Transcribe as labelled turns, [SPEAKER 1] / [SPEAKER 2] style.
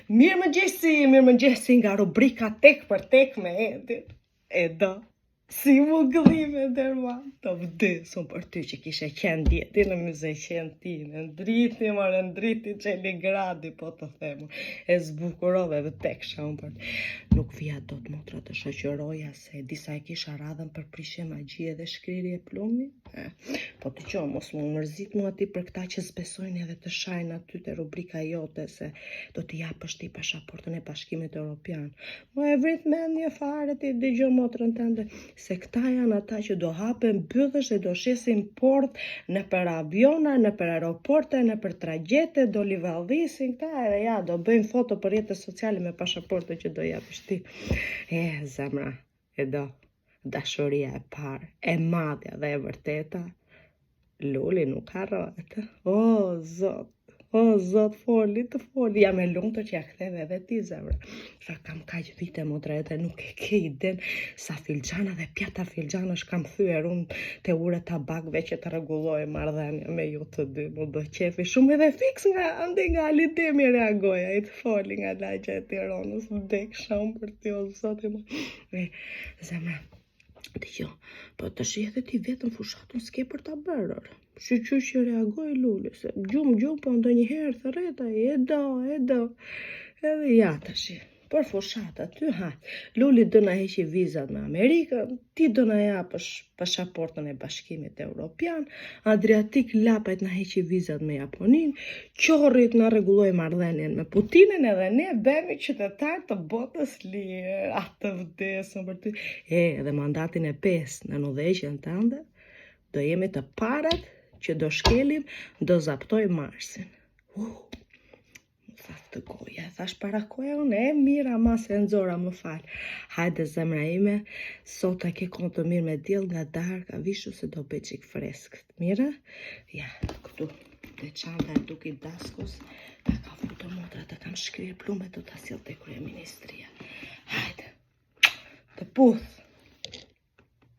[SPEAKER 1] Mirëmëngjesi nga rubrika tek për tek me Edin. E do, si mu gëllime dërma, të vdesëm për ty që kishe qenë djeti në mëze qenë ti, në ndriti që li gradi, po të themu, e zbukurove dhe tek shumë për nuk vija do të motra të shoqëroja se disa e kisha radhën për prishje magjie dhe shkriri e plumi. Po të qonë, mos më mërzit mua ti për këta që zbesojnë edhe të shajnë aty të rubrika jote se do t'i japësh ti pasaportën e Bashkimit Evropian. Mo e vrit mendje fare ti dëgjo motrën tënde se këta janë ata që do hapen byllësh e do shesin port në për aviona, në për aeroporte, në për tragjete, do livadhisin këta edhe ja, do bëjnë foto për jetës sociale me pasaportën që do japësh ti. Zemra, e do, dashuria e parë, e madhja dhe e vërteta, Luli nuk harrohet. O, zot, foli, jam e lumtur që ja ktheve edhe ti, zemra. Sa kam kaq vite motra edhe nuk e ke iden sa filxhana dhe pjata filxhanash kam thyer unë te ure tabakve që të rregulloj marrëdhënie me ju të dy. Më bë qefi shumë edhe fiks nga Alidemi reagoja, i të foli nga lagja e Tiranës, vdek shumë për ti, o zoti më. Zemra, dëgjo, po të shi edhe ti vetëm fushatën s'ke për ta bërë. Që reagoj Luli, se gjumë, po ndonjëherë thërreta, e do, edhe ja të shi. Për fushat aty, Luli do na heqi vizat me Amerikën, ti do na japësh pasaportën e Bashkimit Evropian, Adriatik Lapajt na heqi vizat me Japonin, Qorrit na rregulloi marrëdhënien me Putinin edhe ne bëhemi qytetar të botës lirë. Atë vdesëm për ty. Edhe mandatin e 5 në udhëheqjen tënde, do jemi të parat që do shkelim, do zaptoj Marsin. Të goja, thash para koja unë, mira ma se nxora më falë. Hajde zemra ime, sot a ke konë të mirë me diell nga darka, vishu se do bëj qik freskët. Mira? Ja, këtu, te çanta e Duki Daskos, ta ka futur motra, ta kam shkrirë plumet të ta sjell te kryeministria. Hajde, të puth.